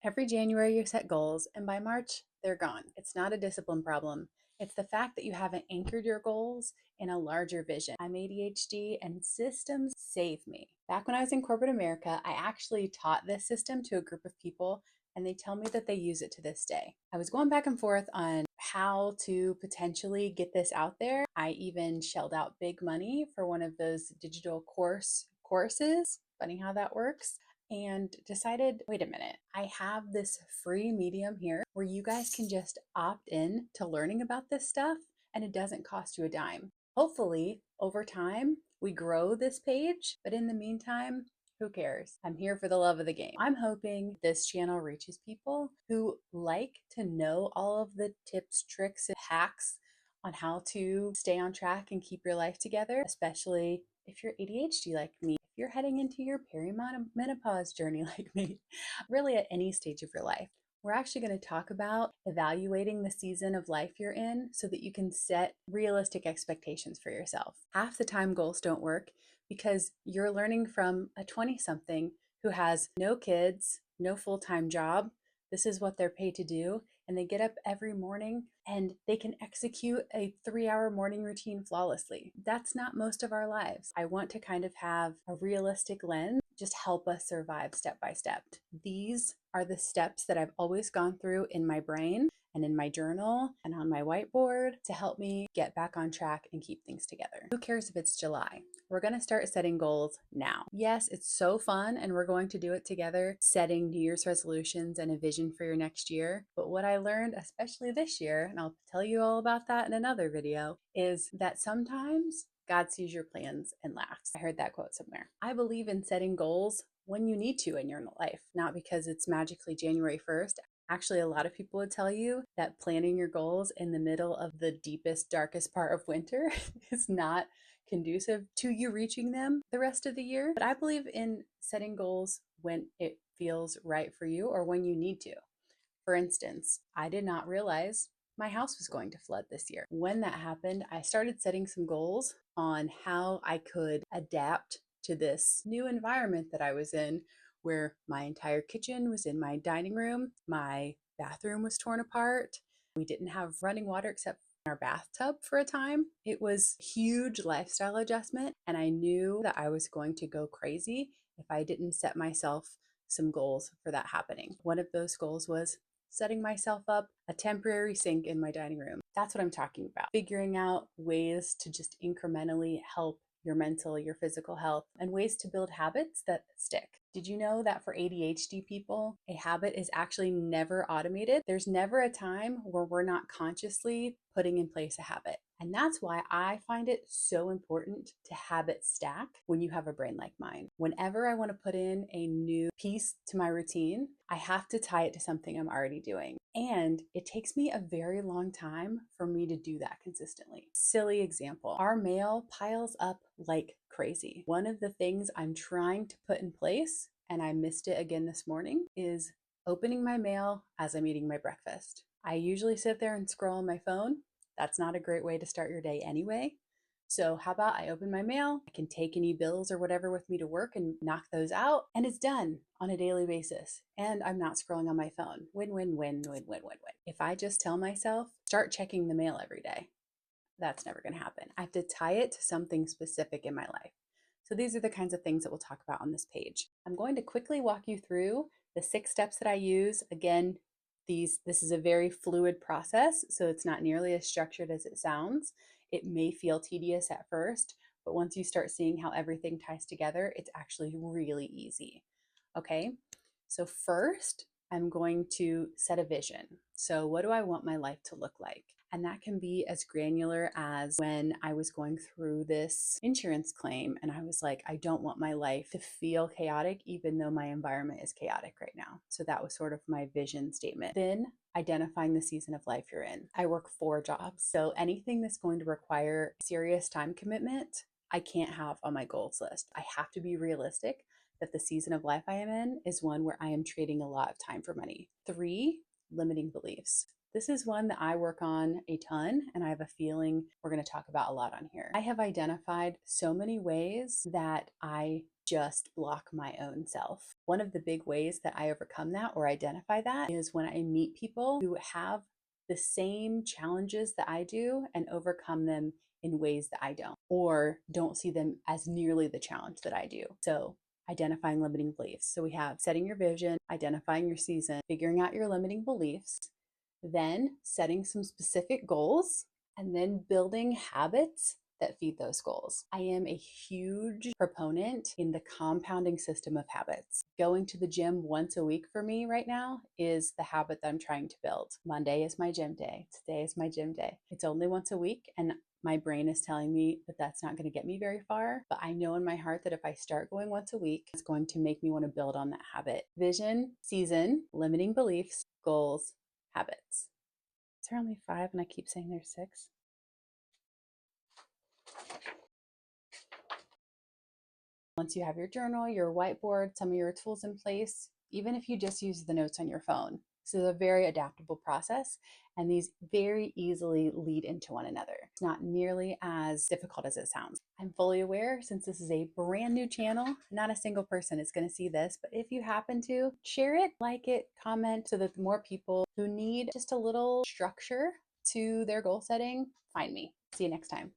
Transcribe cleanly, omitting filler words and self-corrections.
Every January you set goals, and by March, they're gone. It's not a discipline problem. It's the fact that you haven't anchored your goals in a larger vision. I'm ADHD, and systems save me. Back when I was in corporate America, I actually taught this system to a group of people, and they tell me that they use it to this day. I was going back and forth on how to potentially get this out there. I even shelled out big money for one of those digital courses. Funny how that works. And decided, wait a minute, I have this free medium here where you guys can just opt in to learning about this stuff and it doesn't cost you a dime. Hopefully, over time, we grow this page, but in the meantime, who cares? I'm here for the love of the game. I'm hoping this channel reaches people who like to know all of the tips, tricks, and hacks on how to stay on track and keep your life together, especially if you're ADHD like me, if you're heading into your perimenopause journey like me, really at any stage of your life. We're actually going to talk about evaluating the season of life you're in so that you can set realistic expectations for yourself. Half the time goals don't work because you're learning from a 20-something who has no kids, no full-time job. This is what they're paid to do. And they get up every morning and they can execute a 3-hour morning routine flawlessly. That's not most of our lives. I want to kind of have a realistic lens, just help us survive step by step. These are the steps that I've always gone through in my brain and in my journal and on my whiteboard to help me get back on track and keep things together. Who cares if it's July? We're going to start setting goals now. Yes, it's so fun and we're going to do it together, setting New Year's resolutions and a vision for your next year. But what I learned, especially this year, and I'll tell you all about that in another video, is that sometimes God sees your plans and laughs. I heard that quote somewhere. I believe in setting goals when you need to in your life, not because it's magically January 1st. Actually, a lot of people would tell you that planning your goals in the middle of the deepest, darkest part of winter is not conducive to you reaching them the rest of the year. But I believe in setting goals when it feels right for you or when you need to. For instance, I did not realize my house was going to flood this year. When that happened, I started setting some goals on how I could adapt to this new environment that I was in, where my entire kitchen was in my dining room, my bathroom was torn apart, we didn't have running water except our bathtub for a time. It was a huge lifestyle adjustment, and I knew that I was going to go crazy if I didn't set myself some goals for that happening. One of those goals was setting myself up a temporary sink in my dining room. That's what I'm talking about. Figuring out ways to just incrementally help your mental, your physical health, and ways to build habits that stick. Did you know that for ADHD people, a habit is actually never automated? There's never a time where we're not consciously putting in place a habit. And that's why I find it so important to habit stack when you have a brain like mine. Whenever I want to put in a new piece to my routine, I have to tie it to something I'm already doing. And it takes me a very long time for me to do that consistently. Silly example, our mail piles up like crazy. One of the things I'm trying to put in place, and I missed it again this morning, is opening my mail as I'm eating my breakfast. I usually sit there and scroll on my phone. That's not a great way to start your day anyway. So how about I open my mail, I can take any bills or whatever with me to work and knock those out, and it's done on a daily basis. And I'm not scrolling on my phone. Win, win, win, win, win, win, win. If I just tell myself, start checking the mail every day, that's never going to happen. I have to tie it to something specific in my life. So these are the kinds of things that we'll talk about on this page. I'm going to quickly walk you through the 6 steps that I use. Again, this is a very fluid process, so it's not nearly as structured as it sounds. It may feel tedious at first, but once you start seeing how everything ties together, it's actually really easy. Okay, so first, I'm going to set a vision. So what do I want my life to look like? And that can be as granular as when I was going through this insurance claim and I was like, I don't want my life to feel chaotic, even though my environment is chaotic right now. So that was sort of my vision statement. Then identifying the season of life you're in. I work 4 jobs. So anything that's going to require serious time commitment, I can't have on my goals list. I have to be realistic that the season of life I am in is one where I am trading a lot of time for money. 3, limiting beliefs. This is one that I work on a ton, and I have a feeling we're going to talk about a lot on here. I have identified so many ways that I just block my own self. One of the big ways that I overcome that or identify that is when I meet people who have the same challenges that I do and overcome them in ways that I don't, or don't see them as nearly the challenge that I do. So identifying limiting beliefs. So we have setting your vision, identifying your season, figuring out your limiting beliefs, then setting some specific goals, and then building habits that feed those goals. I am a huge proponent in the compounding system of habits. Going to the gym once a week for me right now is the habit that I'm trying to build. Monday is my gym day. Today is my gym day. It's only once a week, and my brain is telling me that that's not going to get me very far, but I know in my heart that if I start going once a week, it's going to make me want to build on that habit. Vision, season, limiting beliefs, goals, habits. Is there only 5 and I keep saying there's 6? Once you have your journal, your whiteboard, some of your tools in place, even if you just use the notes on your phone, this is a very adaptable process, and these very easily lead into one another. It's not nearly as difficult as it sounds. I'm fully aware, since this is a brand new channel, not a single person is going to see this, but if you happen to, share it, like it, comment, so that the more people who need just a little structure to their goal setting find me. See you next time.